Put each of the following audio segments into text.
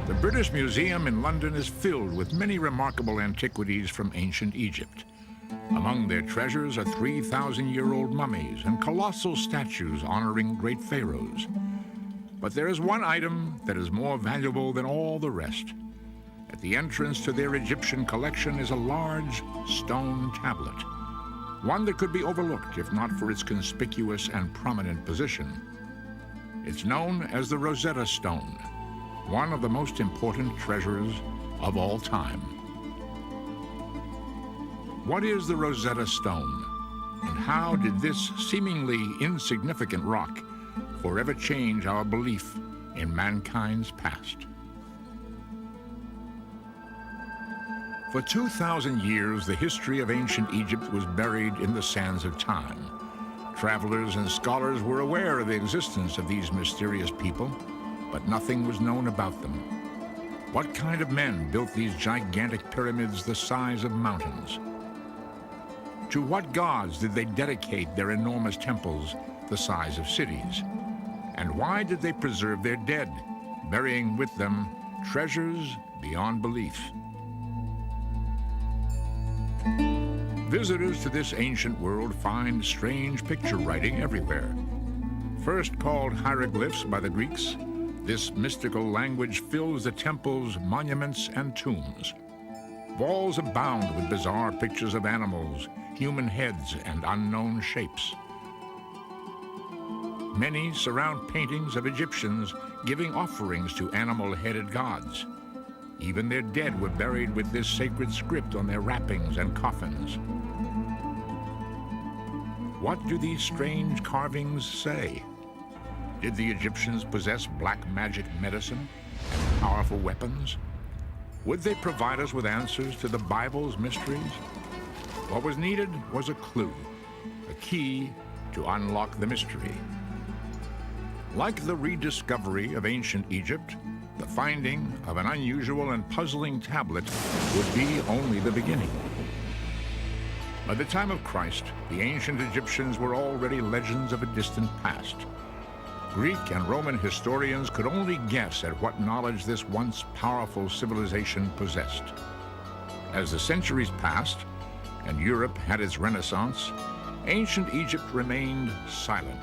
The British Museum in London is filled with many remarkable antiquities from ancient Egypt. Among their treasures are 3,000-year-old mummies and colossal statues honoring great pharaohs. But there is one item that is more valuable than all the rest. At the entrance to their Egyptian collection is a large stone tablet, one that could be overlooked if not for its conspicuous and prominent position. It's known as the Rosetta Stone, one of the most important treasures of all time. What is the Rosetta Stone, and how did this seemingly insignificant rock forever change our belief in mankind's past? For 2,000 years, the history of ancient Egypt was buried in the sands of time. Travelers and scholars were aware of the existence of these mysterious people, but nothing was known about them. What kind of men built these gigantic pyramids the size of mountains? To what gods did they dedicate their enormous temples the size of cities? And why did they preserve their dead, burying with them treasures beyond belief? Visitors to this ancient world find strange picture writing everywhere. First called hieroglyphs by the Greeks, this mystical language fills the temples, monuments, and tombs. Walls abound with bizarre pictures of animals, human heads, and unknown shapes. Many surround paintings of Egyptians giving offerings to animal-headed gods. Even their dead were buried with this sacred script on their wrappings and coffins. What do these strange carvings say? Did the Egyptians possess black magic medicine and powerful weapons? Would they provide us with answers to the Bible's mysteries? What was needed was a clue, a key to unlock the mystery. Like the rediscovery of ancient Egypt, the finding of an unusual and puzzling tablet would be only the beginning. By the time of Christ, the ancient Egyptians were already legends of a distant past. Greek and Roman historians could only guess at what knowledge this once powerful civilization possessed. As the centuries passed and Europe had its Renaissance, ancient Egypt remained silent,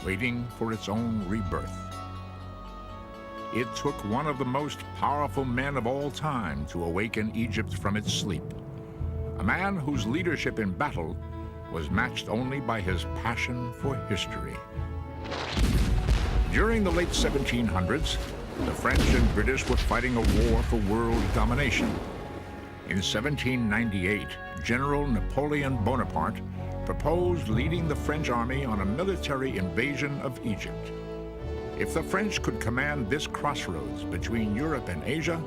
waiting for its own rebirth. It took one of the most powerful men of all time to awaken Egypt from its sleep, a man whose leadership in battle was matched only by his passion for history. During the late 1700s, the French and British were fighting a war for world domination. In 1798, General Napoleon Bonaparte proposed leading the French army on a military invasion of Egypt. If the French could command this crossroads between Europe and Asia,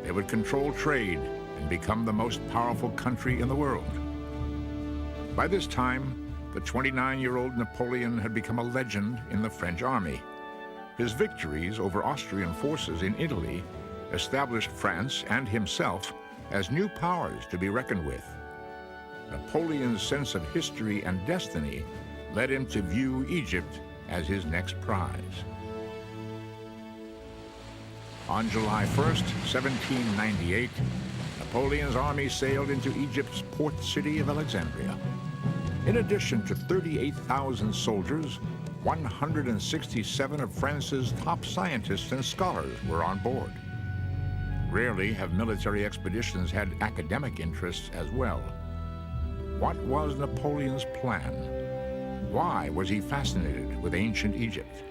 they would control trade and become the most powerful country in the world. By this time, the 29-year-old Napoleon had become a legend in the French army. His victories over Austrian forces in Italy established France and himself as new powers to be reckoned with. Napoleon's sense of history and destiny led him to view Egypt as his next prize. On July 1st, 1798, Napoleon's army sailed into Egypt's port city of Alexandria. In addition to 38,000 soldiers, 167 of France's top scientists and scholars were on board. Rarely have military expeditions had academic interests as well. What was Napoleon's plan? Why was he fascinated with ancient Egypt?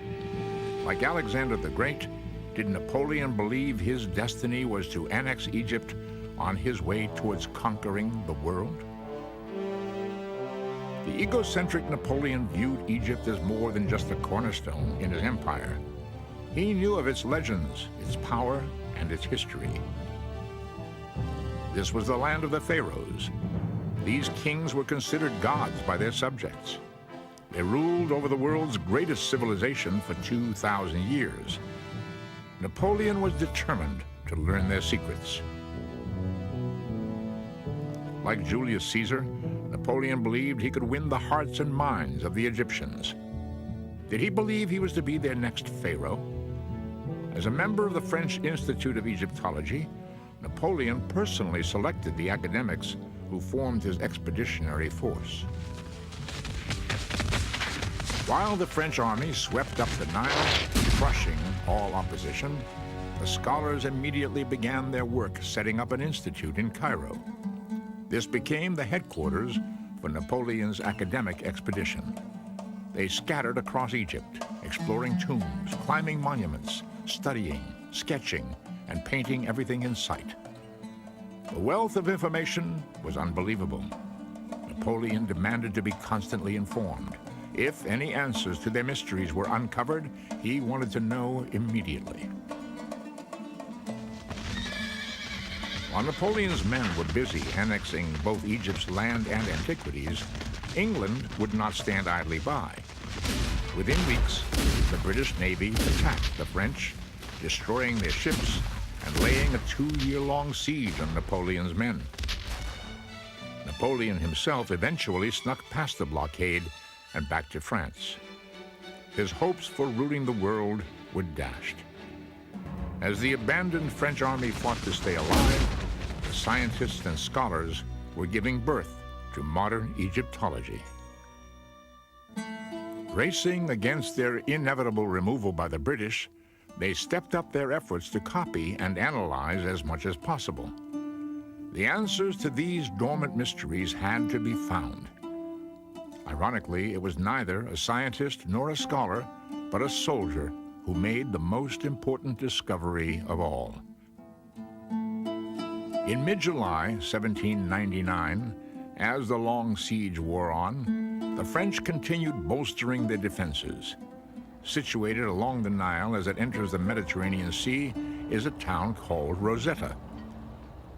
Like Alexander the Great, did Napoleon believe his destiny was to annex Egypt on his way towards conquering the world? The egocentric Napoleon viewed Egypt as more than just a cornerstone in his empire. He knew of its legends, its power, and its history. This was the land of the pharaohs. These kings were considered gods by their subjects. They ruled over the world's greatest civilization for 2,000 years. Napoleon was determined to learn their secrets. Like Julius Caesar, Napoleon believed he could win the hearts and minds of the Egyptians. Did he believe he was to be their next pharaoh? As a member of the French Institute of Egyptology, Napoleon personally selected the academics who formed his expeditionary force. While the French army swept up the Nile, crushing all opposition, the scholars immediately began their work setting up an institute in Cairo. This became the headquarters for Napoleon's academic expedition. They scattered across Egypt, exploring tombs, climbing monuments, studying, sketching, and painting everything in sight. The wealth of information was unbelievable. Napoleon demanded to be constantly informed. If any answers to their mysteries were uncovered, he wanted to know immediately. While Napoleon's men were busy annexing both Egypt's land and antiquities, England would not stand idly by. Within weeks, the British Navy attacked the French, destroying their ships and laying a 2-year-long siege on Napoleon's men. Napoleon himself eventually snuck past the blockade and back to France. His hopes for ruling the world were dashed. As the abandoned French army fought to stay alive, the scientists and scholars were giving birth to modern Egyptology. Racing against their inevitable removal by the British, they stepped up their efforts to copy and analyze as much as possible. The answers to these dormant mysteries had to be found. Ironically, it was neither a scientist nor a scholar, but a soldier who made the most important discovery of all. In mid-July 1799, as the long siege wore on, the French continued bolstering their defenses. Situated along the Nile as it enters the Mediterranean Sea is a town called Rosetta.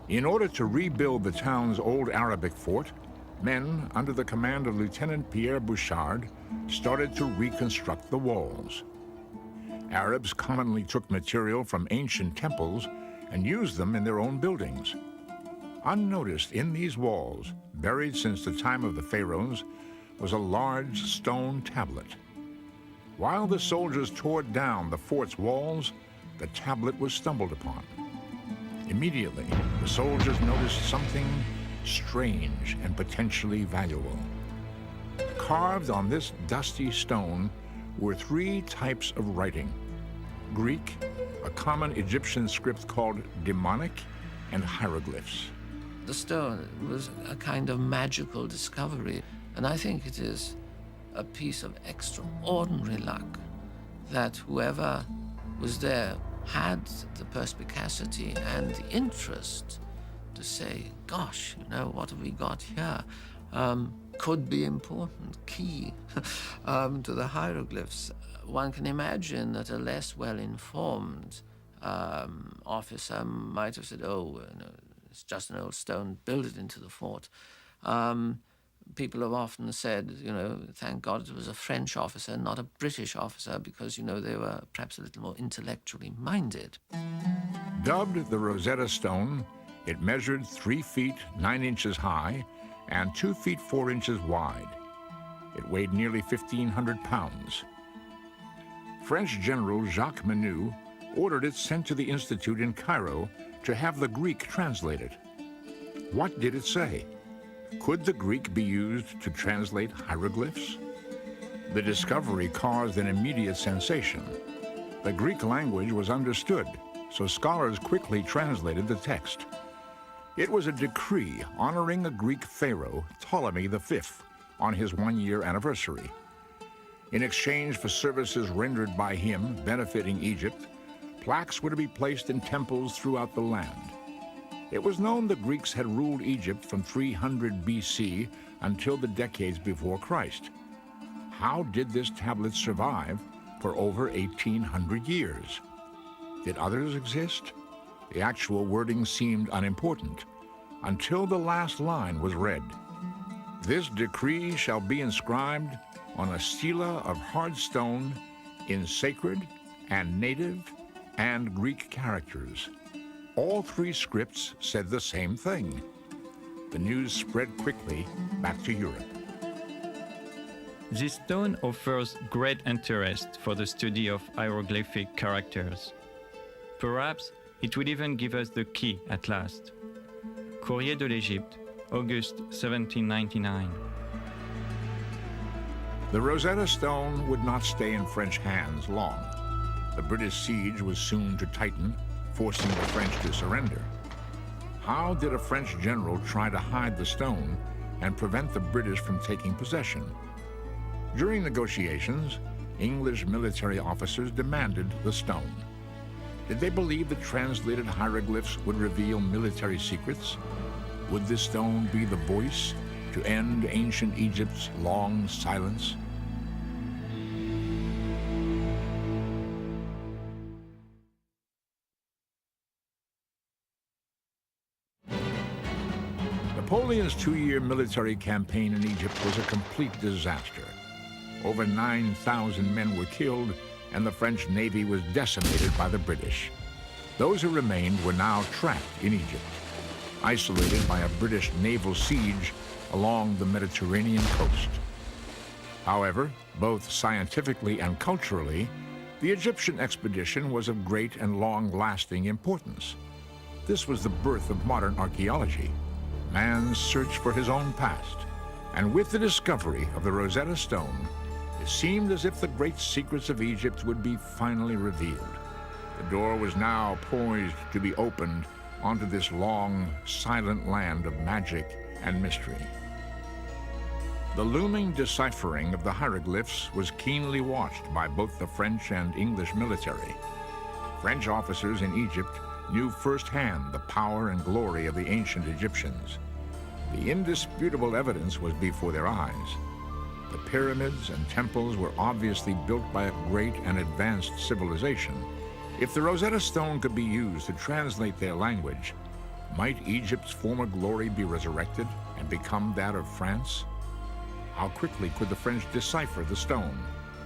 In order to rebuild the town's old Arabic fort, men under the command of Lieutenant Pierre Bouchard started to reconstruct the walls. Arabs commonly took material from ancient temples and used them in their own buildings. Unnoticed in these walls, buried since the time of the pharaohs, was a large stone tablet. While the soldiers tore down the fort's walls, the tablet was stumbled upon. Immediately, the soldiers noticed something strange and potentially valuable. Carved on this dusty stone were 3 types of writing: Greek, a common Egyptian script called demonic, and hieroglyphs. The stone was a kind of magical discovery, and I think it is a piece of extraordinary luck that whoever was there had the perspicacity and the interest to say, gosh, you know, what have we got here? Could be important, key to the hieroglyphs. One can imagine that a less well-informed officer might have said, oh, no, it's just an old stone, build it into the fort. People have often said, you know, thank God it was a French officer, not a British officer, because, you know, they were perhaps a little more intellectually minded. Dubbed the Rosetta Stone, it measured 3 feet 9 inches high and 2 feet 4 inches wide. It weighed nearly 1,500 pounds. French General Jacques Menu ordered it sent to the Institute in Cairo to have the Greek translated. What did it say? Could the Greek be used to translate hieroglyphs? The discovery caused an immediate sensation. The Greek language was understood, so scholars quickly translated the text. It was a decree honoring a Greek pharaoh, Ptolemy V, on his 1-year anniversary. In exchange for services rendered by him benefiting Egypt, plaques were to be placed in temples throughout the land. It was known the Greeks had ruled Egypt from 300 BC until the decades before Christ. How did this tablet survive for over 1,800 years? Did others exist? The actual wording seemed unimportant until the last line was read. This decree shall be inscribed on a stela of hard stone in sacred and native and Greek characters. All 3 scripts said the same thing. The news spread quickly back to Europe. This stone offers great interest for the study of hieroglyphic characters. Perhaps it will even give us the key at last. Courrier de l'Égypte, August 1799. The Rosetta Stone would not stay in French hands long. The British siege was soon to tighten, forcing the French to surrender. How did a French general try to hide the stone and prevent the British from taking possession? During negotiations, English military officers demanded the stone. Did they believe that translated hieroglyphs would reveal military secrets? Would this stone be the voice to end ancient Egypt's long silence? Napoleon's two-year military campaign in Egypt was a complete disaster. Over 9,000 men were killed, and the French Navy was decimated by the British. Those who remained were now trapped in Egypt, isolated by a British naval siege along the Mediterranean coast. However, both scientifically and culturally, the Egyptian expedition was of great and long-lasting importance. This was the birth of modern archaeology, man's search for his own past. And with the discovery of the Rosetta Stone, it seemed as if the great secrets of Egypt would be finally revealed. The door was now poised to be opened onto this long, silent land of magic and mystery. The looming deciphering of the hieroglyphs was keenly watched by both the French and English military. French officers in Egypt knew firsthand the power and glory of the ancient Egyptians. The indisputable evidence was before their eyes. The pyramids and temples were obviously built by a great and advanced civilization. If the Rosetta Stone could be used to translate their language, might Egypt's former glory be resurrected and become that of France? How quickly could the French decipher the stone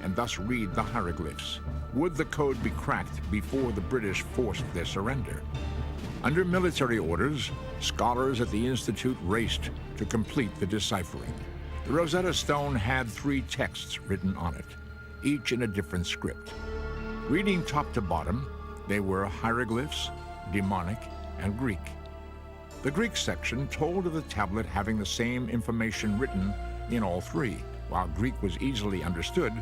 and thus read the hieroglyphs? Would the code be cracked before the British forced their surrender? Under military orders, scholars at the Institute raced to complete the deciphering. The Rosetta Stone had 3 texts written on it, each in a different script. Reading top to bottom, they were hieroglyphs, demonic, and Greek. The Greek section told of the tablet having the same information written in all 3. While Greek was easily understood,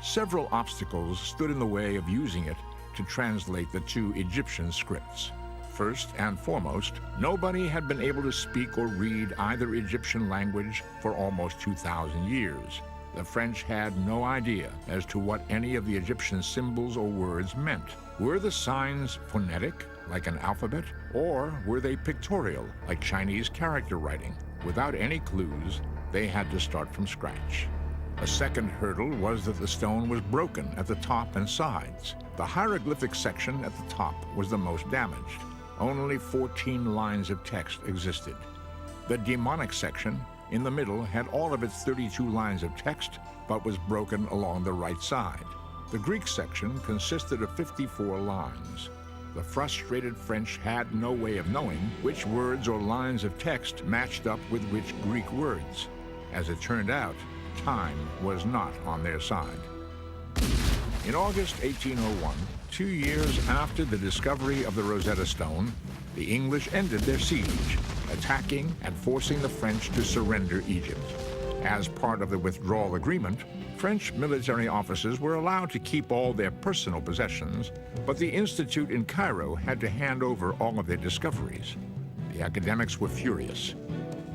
several obstacles stood in the way of using it to translate the 2 Egyptian scripts. First and foremost, nobody had been able to speak or read either Egyptian language for almost 2,000 years. The French had no idea as to what any of the Egyptian symbols or words meant. Were the signs phonetic, like an alphabet, or were they pictorial, like Chinese character writing? Without any clues, they had to start from scratch. A second hurdle was that the stone was broken at the top and sides. The hieroglyphic section at the top was the most damaged. Only 14 lines of text existed. The demonic section in the middle had all of its 32 lines of text, but was broken along the right side. The Greek section consisted of 54 lines. The frustrated French had no way of knowing which words or lines of text matched up with which Greek words. As it turned out, time was not on their side. In August 1801, 2 years after the discovery of the Rosetta Stone, the English ended their siege, attacking and forcing the French to surrender Egypt. As part of the withdrawal agreement, French military officers were allowed to keep all their personal possessions, but the Institute in Cairo had to hand over all of their discoveries. The academics were furious.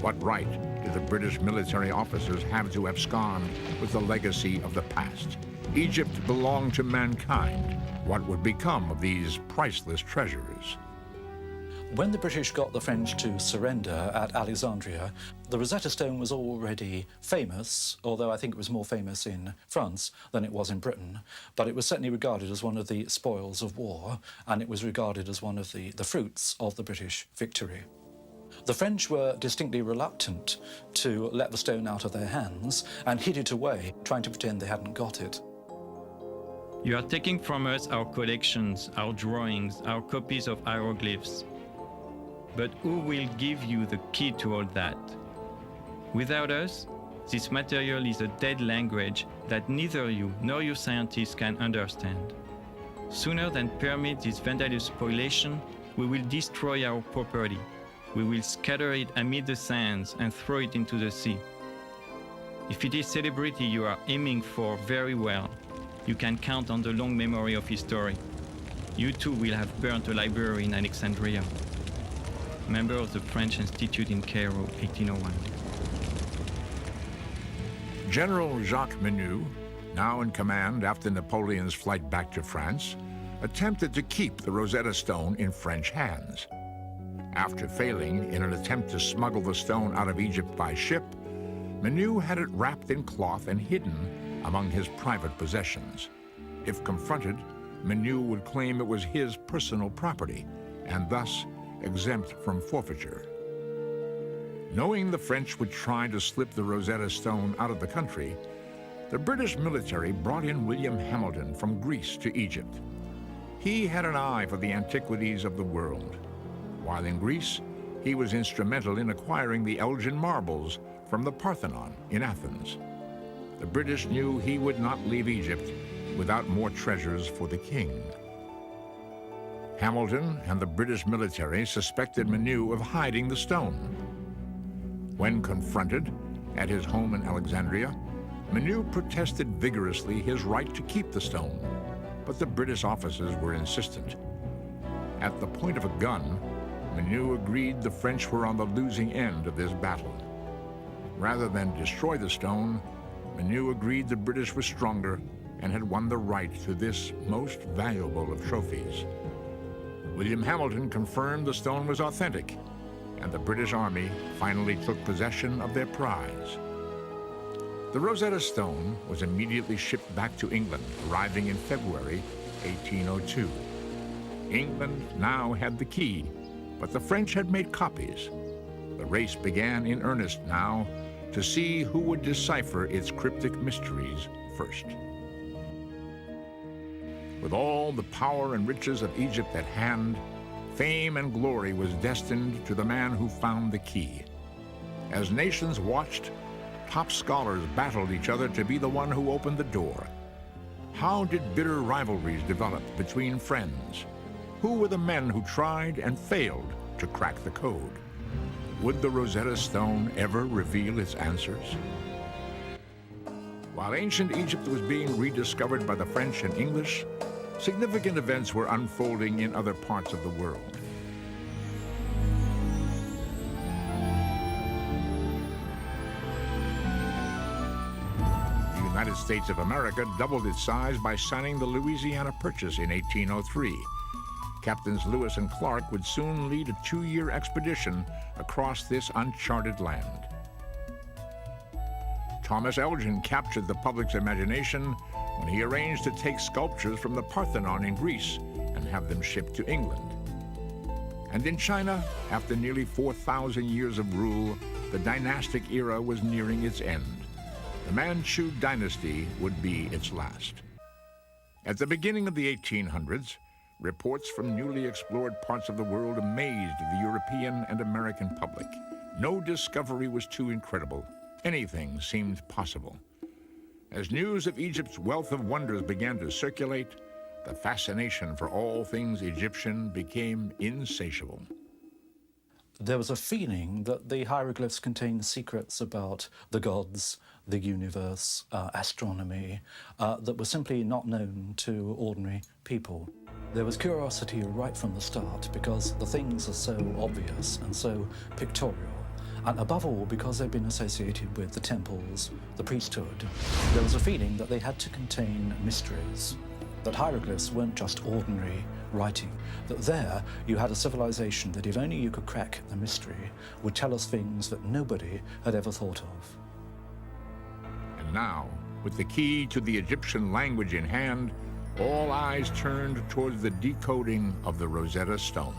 What right did the British military officers have to abscond with the legacy of the past? Egypt belonged to mankind. What would become of these priceless treasures? When the British got the French to surrender at Alexandria, the Rosetta Stone was already famous, although I think it was more famous in France than it was in Britain. But it was certainly regarded as one of the spoils of war, and it was regarded as one of the fruits of the British victory. The French were distinctly reluctant to let the stone out of their hands and hid it away, trying to pretend they hadn't got it. You are taking from us our collections, our drawings, our copies of hieroglyphs. But who will give you the key to all that? Without us, this material is a dead language that neither you nor your scientists can understand. Sooner than permit this vandalous spoliation, we will destroy our property. We will scatter it amid the sands and throw it into the sea. If it is celebrity you are aiming for, very well. You can count on the long memory of history. You too will have burnt a library in Alexandria. Member of the French Institute in Cairo, 1801. General Jacques Menu, now in command after Napoleon's flight back to France, attempted to keep the Rosetta Stone in French hands. After failing in an attempt to smuggle the stone out of Egypt by ship, Menu had it wrapped in cloth and hidden among his private possessions. If confronted, Menu would claim it was his personal property and thus exempt from forfeiture. Knowing the French would try to slip the Rosetta Stone out of the country, the British military brought in William Hamilton from Greece to Egypt. He had an eye for the antiquities of the world. While in Greece, he was instrumental in acquiring the Elgin marbles from the Parthenon in Athens. The British knew he would not leave Egypt without more treasures for the king. Hamilton and the British military suspected Menu of hiding the stone. When confronted at his home in Alexandria, Menu protested vigorously his right to keep the stone, but the British officers were insistent. At the point of a gun, Menu agreed the French were on the losing end of this battle. Rather than destroy the stone, Menu agreed the British were stronger and had won the right to this most valuable of trophies. William Hamilton confirmed the stone was authentic, and the British Army finally took possession of their prize. The Rosetta Stone was immediately shipped back to England, arriving in February 1802. England now had the key, but the French had made copies. The race began in earnest now to see who would decipher its cryptic mysteries first. With all the power and riches of Egypt at hand, fame and glory was destined to the man who found the key. As nations watched, top scholars battled each other to be the one who opened the door. How did bitter rivalries develop between friends? Who were the men who tried and failed to crack the code? Would the Rosetta Stone ever reveal its answers? While ancient Egypt was being rediscovered by the French and English, significant events were unfolding in other parts of the world. The United States of America doubled its size by signing the Louisiana Purchase in 1803. Captains Lewis and Clark would soon lead a 2-year expedition across this uncharted land. Thomas Elgin captured the public's imagination when he arranged to take sculptures from the Parthenon in Greece and have them shipped to England. And in China, after nearly 4,000 years of rule, the dynastic era was nearing its end. The Manchu dynasty would be its last. At the beginning of the 1800s, reports from newly explored parts of the world amazed the European and American public. No discovery was too incredible. Anything seemed possible. As news of Egypt's wealth of wonders began to circulate, the fascination for all things Egyptian became insatiable. There was a feeling that the hieroglyphs contained secrets about the gods, the universe, astronomy, that were simply not known to ordinary people. There was curiosity right from the start because the things are so obvious and so pictorial, and above all because they've been associated with the temples, the priesthood. There was a feeling that they had to contain mysteries, that hieroglyphs weren't just ordinary writing, that there you had a civilization that if only you could crack the mystery would tell us things that nobody had ever thought of. And now, with the key to the Egyptian language in hand, all eyes turned towards the decoding of the Rosetta Stone.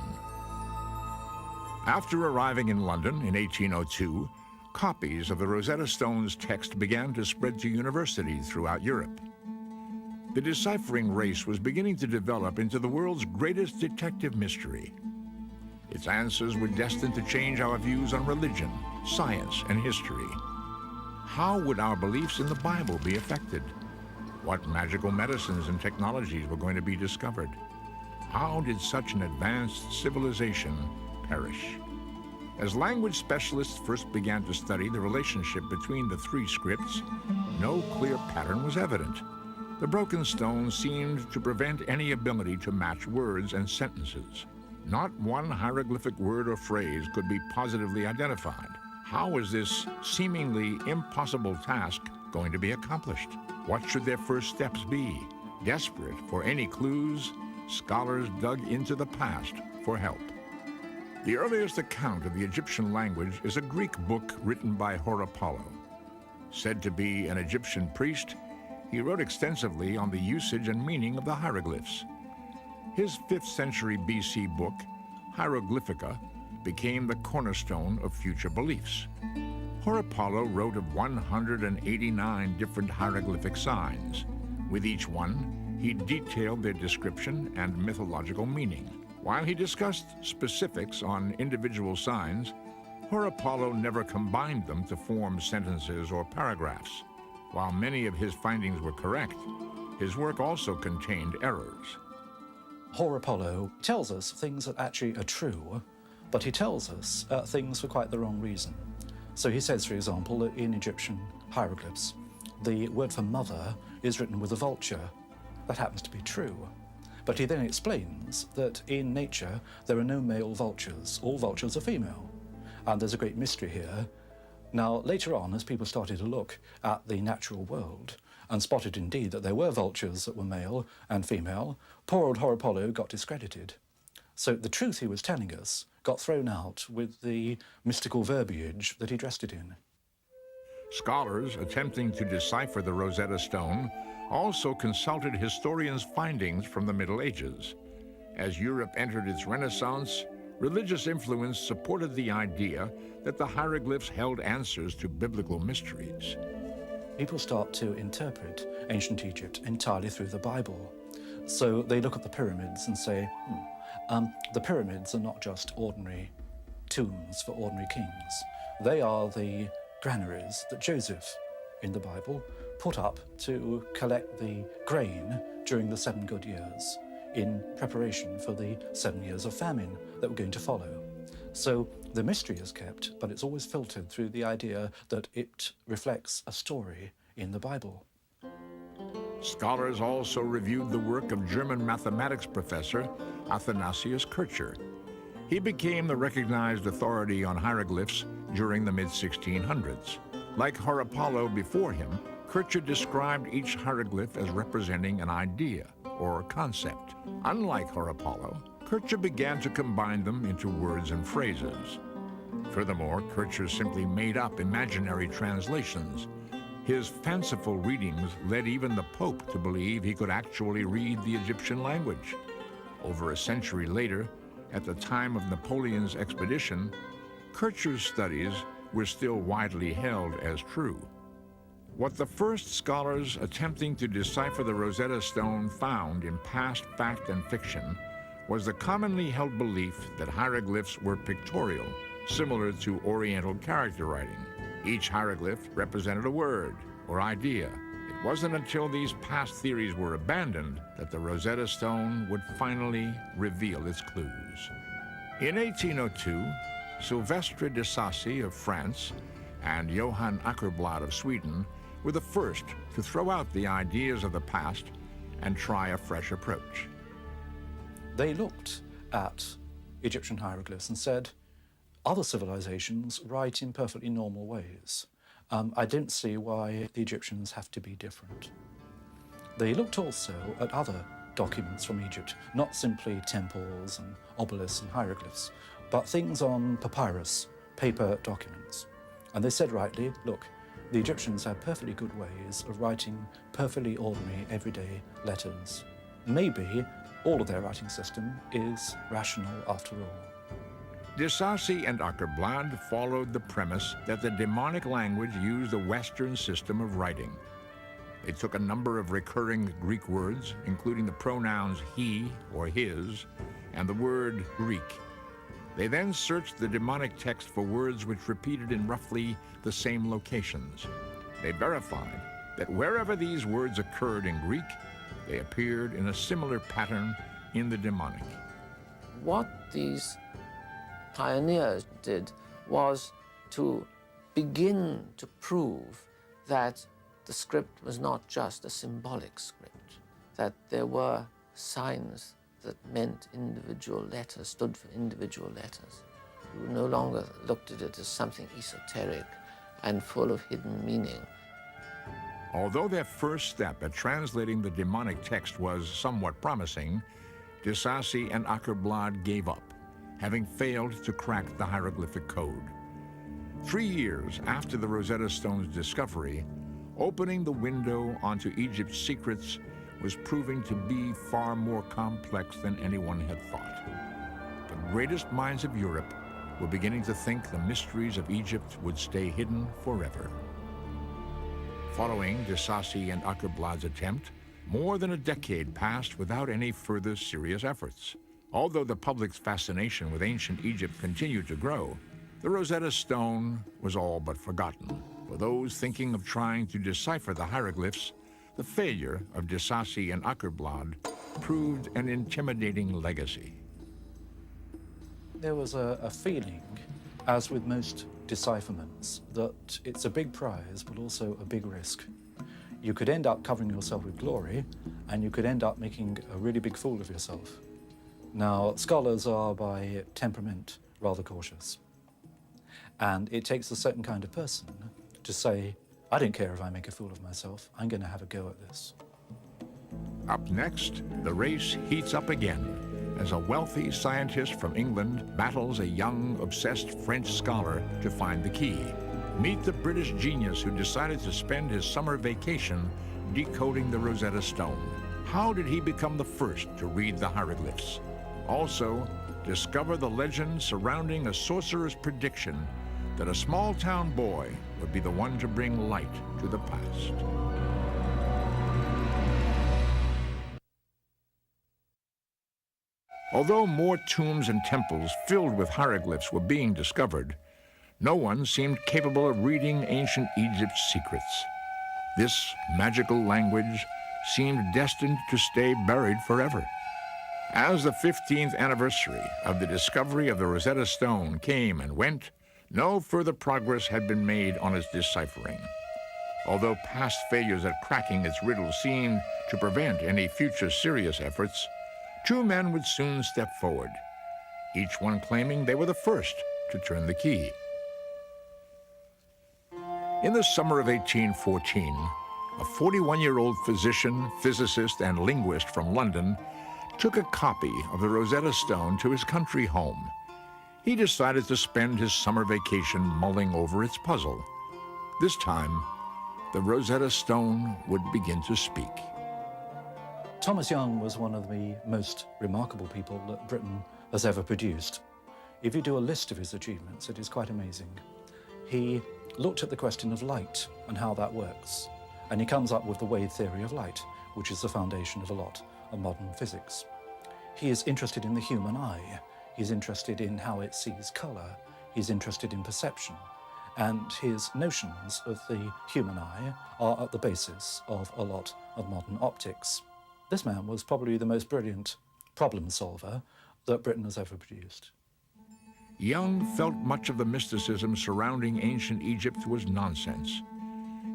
After arriving in London in 1802, copies of the Rosetta Stone's text began to spread to universities throughout Europe. The deciphering race was beginning to develop into the world's greatest detective mystery. Its answers were destined to change our views on religion, science, and history. How would our beliefs in the Bible be affected? What magical medicines and technologies were going to be discovered? How did such an advanced civilization perish? As language specialists first began to study the relationship between the three scripts, no clear pattern was evident. The broken stone seemed to prevent any ability to match words and sentences. Not one hieroglyphic word or phrase could be positively identified. How was this seemingly impossible task going to be accomplished? What should their first steps be? Desperate for any clues, scholars dug into the past for help. The earliest account of the Egyptian language is a Greek book written by Horapollo. Said to be an Egyptian priest, he wrote extensively on the usage and meaning of the hieroglyphs. His 5th century BC book, Hieroglyphica, became the cornerstone of future beliefs. Horapollo wrote of 189 different hieroglyphic signs. With each one, he detailed their description and mythological meaning. While he discussed specifics on individual signs, Horapollo never combined them to form sentences or paragraphs. While many of his findings were correct, his work also contained errors. Horapollo tells us things that actually are true, but he tells us things for quite the wrong reason. So he says, for example, that in Egyptian hieroglyphs, the word for mother is written with a vulture. That happens to be true. But he then explains that in nature, there are no male vultures. All vultures are female. And there's a great mystery here. Now, later on, as people started to look at the natural world and spotted indeed that there were vultures that were male and female, poor old Horapollo got discredited. So the truth he was telling us got thrown out with the mystical verbiage that he dressed it in. Scholars attempting to decipher the Rosetta Stone also consulted historians' findings from the Middle Ages. As Europe entered its Renaissance, religious influence supported the idea that the hieroglyphs held answers to biblical mysteries. People start to interpret ancient Egypt entirely through the Bible. So they look at the pyramids and say, the pyramids are not just ordinary tombs for ordinary kings. They are the granaries that Joseph, in the Bible, put up to collect the grain during the 7 good years in preparation for the 7 years of famine that were going to follow. So the mystery is kept, but it's always filtered through the idea that it reflects a story in the Bible. Scholars also reviewed the work of German mathematics professor Athanasius Kircher. He became the recognized authority on hieroglyphs during the mid-1600s. Like Horapollo before him, Kircher described each hieroglyph as representing an idea or concept. Unlike Horapollo, Kircher began to combine them into words and phrases. Furthermore, Kircher simply made up imaginary translations. His fanciful readings led even the Pope to believe he could actually read the Egyptian language. Over a century later, at the time of Napoleon's expedition, Kircher's studies were still widely held as true. What the first scholars attempting to decipher the Rosetta Stone found in past fact and fiction was the commonly held belief that hieroglyphs were pictorial, similar to Oriental character writing. Each hieroglyph represented a word or idea. It wasn't until these past theories were abandoned that the Rosetta Stone would finally reveal its clues. In 1802, Sylvestre de Sacy of France and Johann Åkerblad of Sweden were the first to throw out the ideas of the past and try a fresh approach. They looked at Egyptian hieroglyphs and said, other civilizations write in perfectly normal ways. I don't see why the Egyptians have to be different. They looked also at other documents from Egypt, not simply temples and obelisks and hieroglyphs, but things on papyrus, paper documents. And they said rightly, look, the Egyptians had perfectly good ways of writing perfectly ordinary, everyday letters. Maybe all of their writing system is rational after all. De Sacy and Åkerblad followed the premise that the demonic language used a Western system of writing. They took a number of recurring Greek words, including the pronouns he or his, and the word Greek. They then searched the demonic text for words which repeated in roughly the same locations. They verified that wherever these words occurred in Greek, they appeared in a similar pattern in the demonic. What these pioneers did was to begin to prove that the script was not just a symbolic script, that there were signs that meant individual letters, stood for individual letters. You no longer looked at it as something esoteric and full of hidden meaning. Although their first step at translating the demonic text was somewhat promising, de Sacy and Akerblad gave up, having failed to crack the hieroglyphic code. 3 years after the Rosetta Stone's discovery, opening the window onto Egypt's secrets was proving to be far more complex than anyone had thought. The greatest minds of Europe were beginning to think the mysteries of Egypt would stay hidden forever. Following de Sacy and Akerblad's attempt, more than a decade passed without any further serious efforts. Although the public's fascination with ancient Egypt continued to grow, the Rosetta Stone was all but forgotten. For those thinking of trying to decipher the hieroglyphs, the failure of de Sacy and Akerblad proved an intimidating legacy. There was a feeling, as with most decipherments, that it's a big prize but also a big risk. You could end up covering yourself with glory, and you could end up making a really big fool of yourself. Now, scholars are by temperament rather cautious, and it takes a certain kind of person to say, I don't care if I make a fool of myself, I'm going to have a go at this. Up next, the race heats up again as a wealthy scientist from England battles a young, obsessed French scholar to find the key. Meet the British genius who decided to spend his summer vacation decoding the Rosetta Stone. How did he become the first to read the hieroglyphs? Also, discover the legend surrounding a sorcerer's prediction that a small-town boy would be the one to bring light to the past. Although more tombs and temples filled with hieroglyphs were being discovered, no one seemed capable of reading ancient Egypt's secrets. This magical language seemed destined to stay buried forever. As the 15th anniversary of the discovery of the Rosetta Stone came and went, no further progress had been made on its deciphering. Although past failures at cracking its riddle seemed to prevent any future serious efforts, two men would soon step forward, each one claiming they were the first to turn the key. In the summer of 1814, a 41-year-old physician, physicist, and linguist from London took a copy of the Rosetta Stone to his country home. He decided to spend his summer vacation mulling over its puzzle. This time, the Rosetta Stone would begin to speak. Thomas Young was one of the most remarkable people that Britain has ever produced. If you do a list of his achievements, it is quite amazing. He looked at the question of light and how that works, and he comes up with the wave theory of light, which is the foundation of a lot of modern physics. He is interested in the human eye. He's interested in how it sees color. He's interested in perception. And his notions of the human eye are at the basis of a lot of modern optics. This man was probably the most brilliant problem solver that Britain has ever produced. Young felt much of the mysticism surrounding ancient Egypt was nonsense.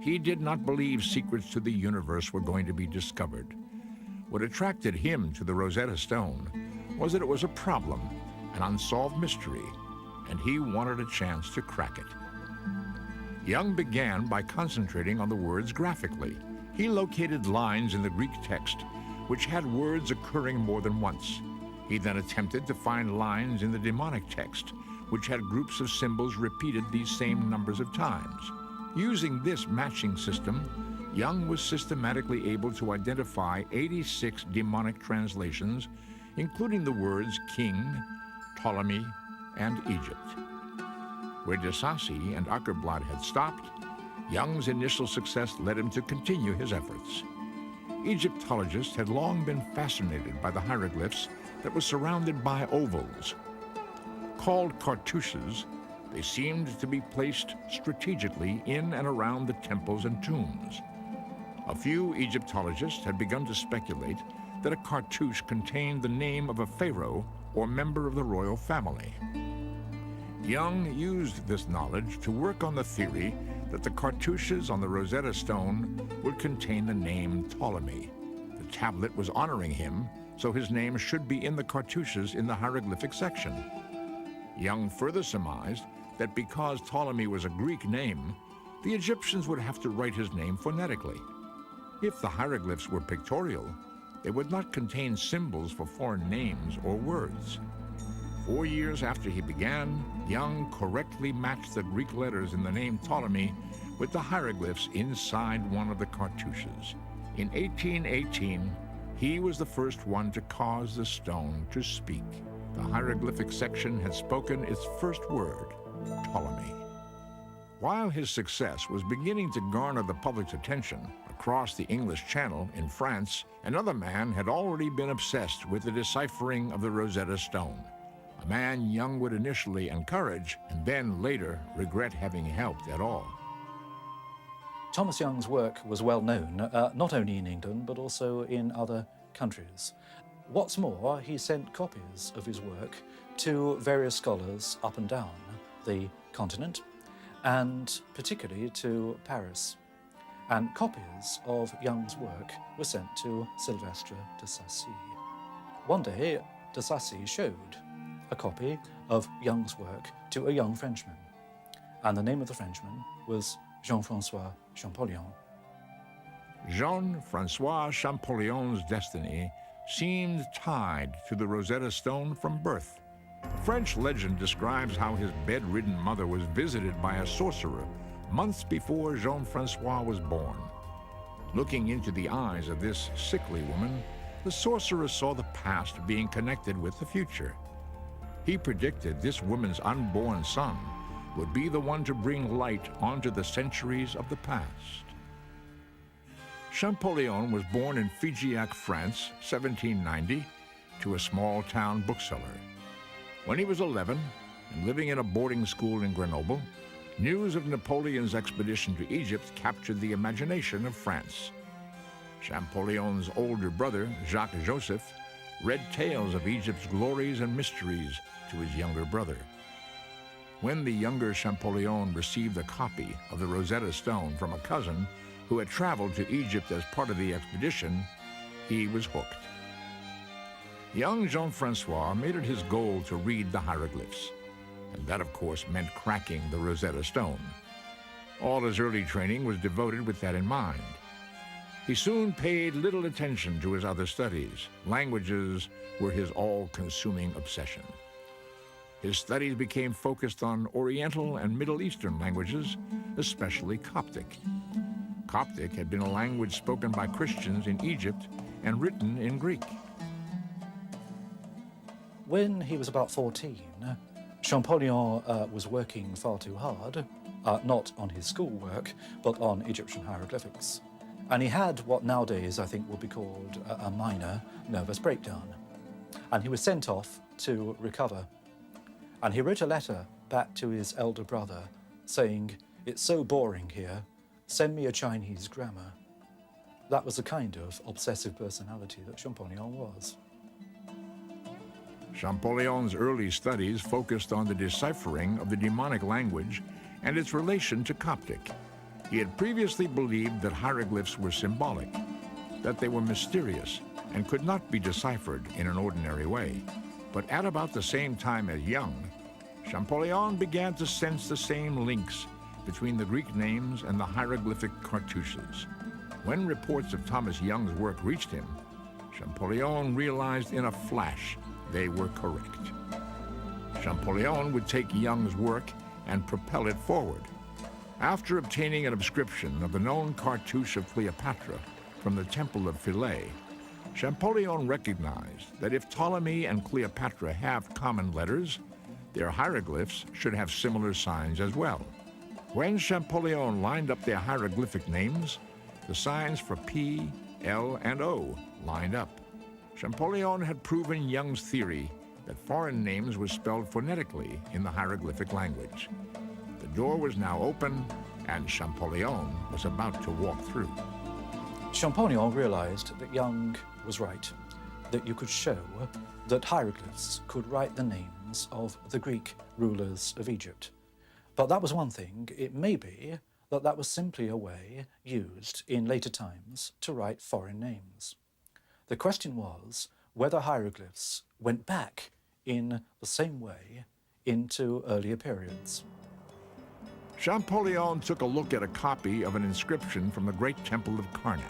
He did not believe secrets to the universe were going to be discovered. What attracted him to the Rosetta Stone was that it was a problem, an unsolved mystery, and he wanted a chance to crack it. Young began by concentrating on the words graphically. He located lines in the Greek text which had words occurring more than once. He then attempted to find lines in the demonic text which had groups of symbols repeated these same numbers of times. Using this matching system, Young was systematically able to identify 86 demonic translations, including the words king, Ptolemy, and Egypt. Where de Sacy and Akerblad had stopped, Young's initial success led him to continue his efforts. Egyptologists had long been fascinated by the hieroglyphs that were surrounded by ovals. Called cartouches, they seemed to be placed strategically in and around the temples and tombs. A few Egyptologists had begun to speculate that a cartouche contained the name of a pharaoh or member of the royal family. Young used this knowledge to work on the theory that the cartouches on the Rosetta Stone would contain the name Ptolemy. The tablet was honoring him, so his name should be in the cartouches in the hieroglyphic section. Young further surmised that because Ptolemy was a Greek name, the Egyptians would have to write his name phonetically. If the hieroglyphs were pictorial, they would not contain symbols for foreign names or words. 4 years after he began, Young correctly matched the Greek letters in the name Ptolemy with the hieroglyphs inside one of the cartouches. In 1818, he was the first one to cause the stone to speak. The hieroglyphic section had spoken its first word, Ptolemy. While his success was beginning to garner the public's attention, across the English Channel in France, another man had already been obsessed with the deciphering of the Rosetta Stone. A man Young would initially encourage and then later regret having helped at all. Thomas Young's work was well known, not only in England, but also in other countries. What's more, he sent copies of his work to various scholars up and down the continent, and particularly to Paris. And copies of Young's work were sent to Sylvestre de Sacy. One day, de Sacy showed a copy of Young's work to a young Frenchman, and the name of the Frenchman was Jean-François Champollion. Jean-François Champollion's destiny seemed tied to the Rosetta Stone from birth. French legend describes how his bedridden mother was visited by a sorcerer months before Jean-François was born. Looking into the eyes of this sickly woman, the sorcerer saw the past being connected with the future. He predicted this woman's unborn son would be the one to bring light onto the centuries of the past. Champollion was born in Figeac, France, 1790, to a small-town bookseller. When he was 11 and living in a boarding school in Grenoble, news of Napoleon's expedition to Egypt captured the imagination of France. Champollion's older brother, Jacques-Joseph, read tales of Egypt's glories and mysteries to his younger brother. When the younger Champollion received a copy of the Rosetta Stone from a cousin who had traveled to Egypt as part of the expedition, he was hooked. Young Jean-François made it his goal to read the hieroglyphs, and that, of course, meant cracking the Rosetta Stone. All his early training was devoted with that in mind. He soon paid little attention to his other studies. Languages were his all-consuming obsession. His studies became focused on Oriental and Middle Eastern languages, especially Coptic. Coptic had been a language spoken by Christians in Egypt and written in Greek. When he was about 14, Champollion was working far too hard, not on his schoolwork, but on Egyptian hieroglyphics. And he had what nowadays I think would be called a minor nervous breakdown. And he was sent off to recover. And he wrote a letter back to his elder brother saying, "It's so boring here, send me a Chinese grammar." That was the kind of obsessive personality that Champollion was. Champollion's early studies focused on the deciphering of the demonic language and its relation to Coptic. He had previously believed that hieroglyphs were symbolic, that they were mysterious and could not be deciphered in an ordinary way. But at about the same time as Young, Champollion began to sense the same links between the Greek names and the hieroglyphic cartouches. When reports of Thomas Young's work reached him, Champollion realized in a flash they were correct. Champollion would take Young's work and propel it forward. After obtaining an inscription of the known cartouche of Cleopatra from the Temple of Philae, Champollion recognized that if Ptolemy and Cleopatra have common letters, their hieroglyphs should have similar signs as well. When Champollion lined up their hieroglyphic names, the signs for P, L, and O lined up. Champollion had proven Young's theory that foreign names were spelled phonetically in the hieroglyphic language. The door was now open, and Champollion was about to walk through. Champollion realised that Young was right, that you could show that hieroglyphs could write the names of the Greek rulers of Egypt. But that was one thing. It may be that that was simply a way used in later times to write foreign names. The question was whether hieroglyphs went back in the same way into earlier periods. Champollion took a look at a copy of an inscription from the great temple of Karnak.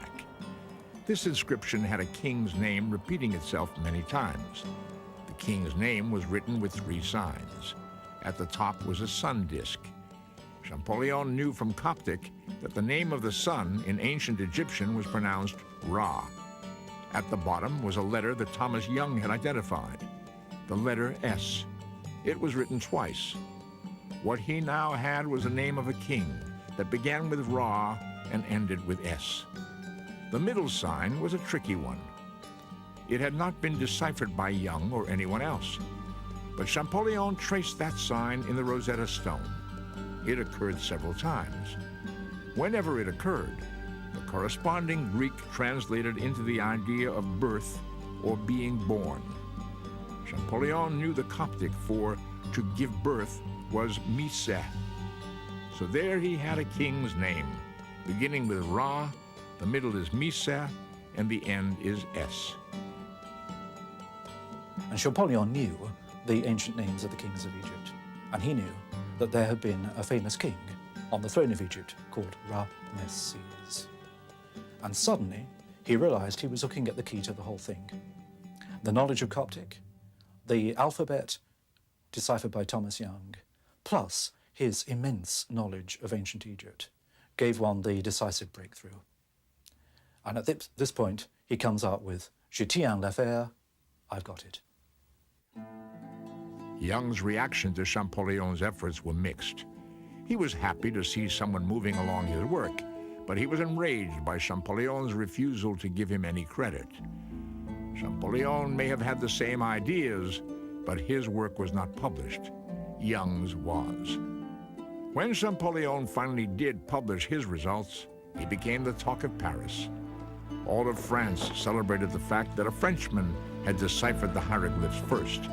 This inscription had a king's name repeating itself many times. The king's name was written with 3 signs. At the top was a sun disk. Champollion knew from Coptic that the name of the sun in ancient Egyptian was pronounced Ra. At the bottom was a letter that Thomas Young had identified, the letter S. It was written twice. What he now had was the name of a king that began with Ra and ended with S. The middle sign was a tricky one. It had not been deciphered by Young or anyone else, but Champollion traced that sign in the Rosetta Stone. It occurred several times. Whenever it occurred, the corresponding Greek translated into the idea of birth or being born. Champollion knew the Coptic for to give birth was Miseh. So there he had a king's name, beginning with Ra, the middle is Miseh, and the end is S. And Champollion knew the ancient names of the kings of Egypt, and he knew that there had been a famous king on the throne of Egypt called Ramesses. And suddenly, he realized he was looking at the key to the whole thing. The knowledge of Coptic, the alphabet deciphered by Thomas Young, plus his immense knowledge of ancient Egypt, gave one the decisive breakthrough. And at this point, he comes out with, "Je tiens l'affaire, I've got it." Young's reaction to Champollion's efforts were mixed. He was happy to see someone moving along his work, but he was enraged by Champollion's refusal to give him any credit. Champollion may have had the same ideas, but his work was not published. Young's was. When Champollion finally did publish his results, he became the talk of Paris. All of France celebrated the fact that a Frenchman had deciphered the hieroglyphs first.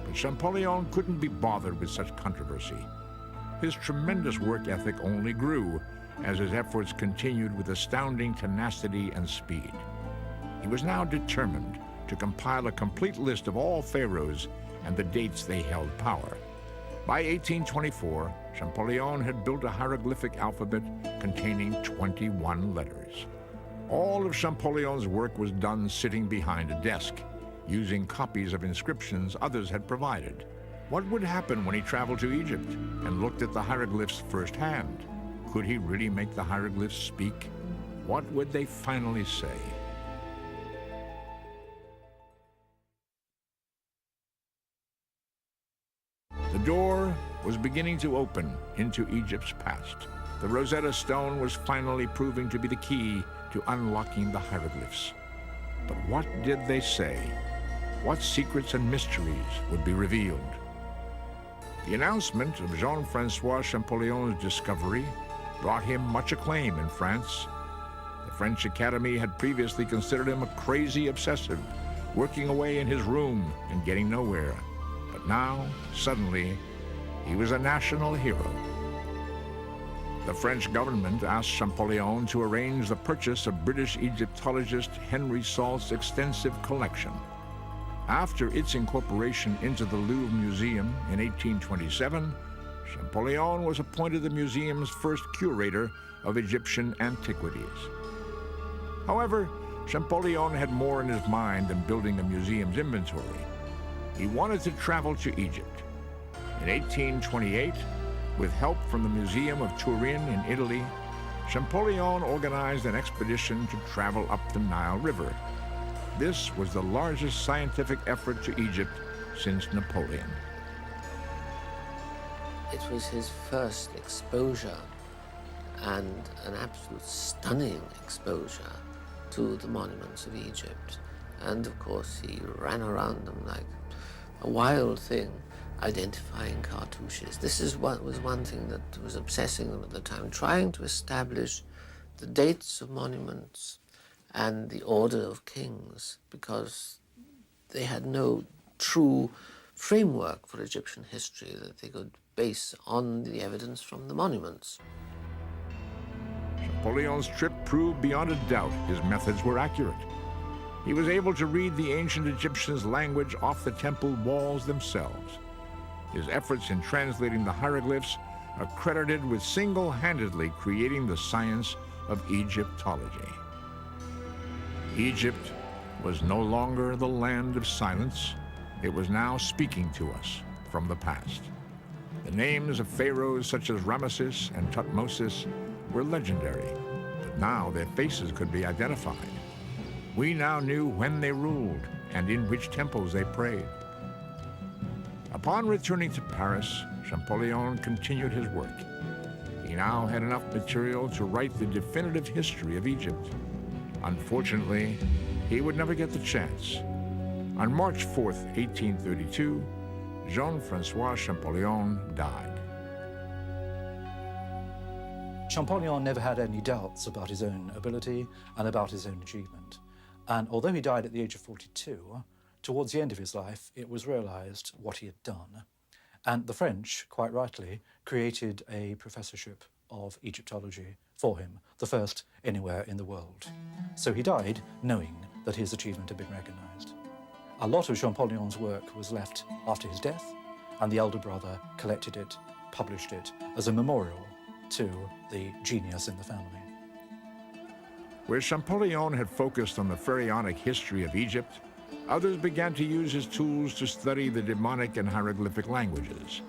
But Champollion couldn't be bothered with such controversy. His tremendous work ethic only grew as his efforts continued with astounding tenacity and speed. He was now determined to compile a complete list of all pharaohs and the dates they held power. By 1824, Champollion had built a hieroglyphic alphabet containing 21 letters. All of Champollion's work was done sitting behind a desk, using copies of inscriptions others had provided. What would happen when he traveled to Egypt and looked at the hieroglyphs firsthand? Could he really make the hieroglyphs speak? What would they finally say? The door was beginning to open into Egypt's past. The Rosetta Stone was finally proving to be the key to unlocking the hieroglyphs. But what did they say? What secrets and mysteries would be revealed? The announcement of Jean-François Champollion's discovery brought him much acclaim in France. The French Academy had previously considered him a crazy obsessive, working away in his room and getting nowhere. But now, suddenly, he was a national hero. The French government asked Champollion to arrange the purchase of British Egyptologist Henry Salt's extensive collection. After its incorporation into the Louvre Museum in 1827, Champollion was appointed the museum's first curator of Egyptian antiquities. However, Champollion had more in his mind than building a museum's inventory. He wanted to travel to Egypt. In 1828, with help from the Museum of Turin in Italy, Champollion organized an expedition to travel up the Nile River. This was the largest scientific effort to Egypt since Napoleon. It was his first exposure, and an absolute stunning exposure to the monuments of Egypt. And of course, he ran around them like a wild thing, identifying cartouches. This was one thing that was obsessing them at the time, trying to establish the dates of monuments and the order of kings, because they had no true framework for Egyptian history that they could base on the evidence from the monuments. Champollionn's trip proved beyond a doubt his methods were accurate. He was able to read the ancient Egyptians' language off the temple walls themselves. His efforts in translating the hieroglyphs are credited with single-handedly creating the science of Egyptology. Egypt was no longer the land of silence. It was now speaking to us from the past. The names of pharaohs such as Ramesses and Tutmosis were legendary, but now their faces could be identified. We now knew when they ruled and in which temples they prayed. Upon returning to Paris, Champollion continued his work. He now had enough material to write the definitive history of Egypt. Unfortunately, he would never get the chance. On March 4th, 1832, Jean-Francois Champollion died. Champollion never had any doubts about his own ability and about his own achievement. And although he died at the age of 42, towards the end of his life, it was realized what he had done. And the French, quite rightly, created a professorship of Egyptology for him, the first anywhere in the world. So he died knowing that his achievement had been recognized. A lot of Champollion's work was left after his death, and the elder brother collected it, published it as a memorial to the genius in the family. Where Champollion had focused on the pharaonic history of Egypt, others began to use his tools to study the demonic and hieroglyphic languages.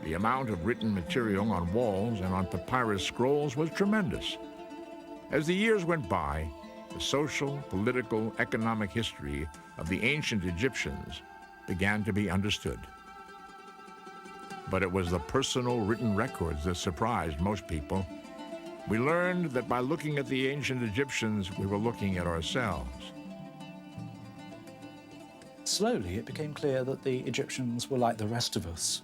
The amount of written material on walls and on papyrus scrolls was tremendous. As the years went by, the social, political, economic history of the ancient Egyptians began to be understood. But it was the personal written records that surprised most people. We learned that by looking at the ancient Egyptians, we were looking at ourselves. Slowly, it became clear that the Egyptians were like the rest of us.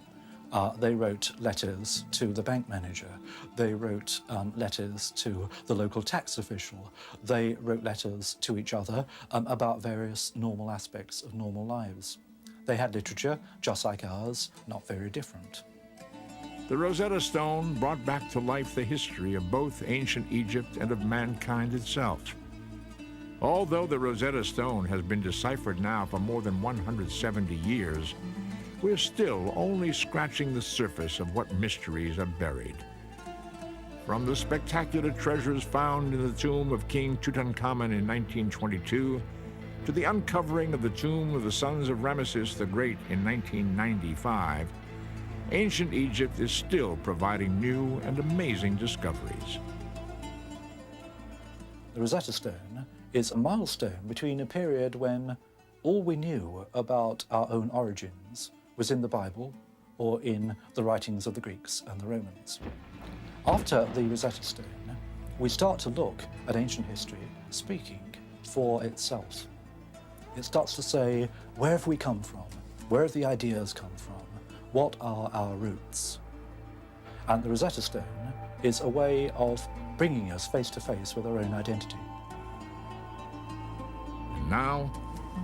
They wrote letters to the bank manager. They wrote letters to the local tax official. They wrote letters to each other about various normal aspects of normal lives. They had literature, just like ours, not very different. The Rosetta Stone brought back to life the history of both ancient Egypt and of mankind itself. Although the Rosetta Stone has been deciphered now for more than 170 years, we're still only scratching the surface of what mysteries are buried. From the spectacular treasures found in the tomb of King Tutankhamun in 1922, to the uncovering of the tomb of the sons of Ramesses the Great in 1995, ancient Egypt is still providing new and amazing discoveries. The Rosetta Stone is a milestone between a period when all we knew about our own origins was in the Bible or in the writings of the Greeks and the Romans. After the Rosetta Stone, we start to look at ancient history speaking for itself. It starts to say, where have we come from? Where have the ideas come from? What are our roots? And the Rosetta Stone is a way of bringing us face to face with our own identity. And now,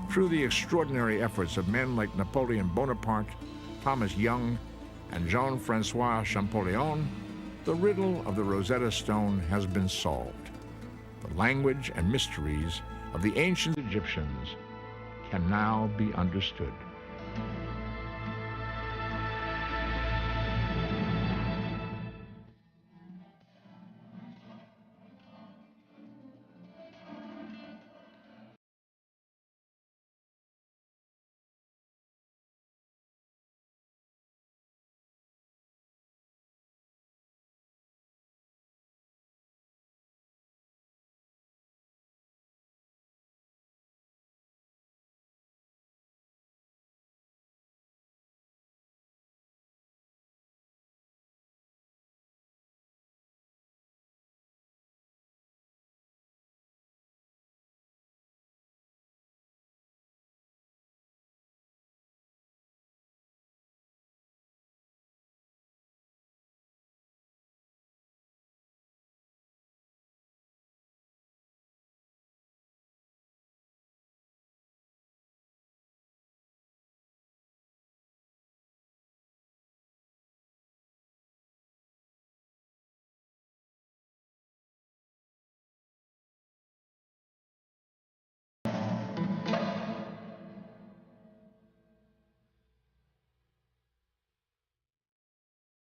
through the extraordinary efforts of men like Napoleon Bonaparte, Thomas Young, and Jean-Francois Champollion, the riddle of the Rosetta Stone has been solved. The language and mysteries of the ancient Egyptians can now be understood.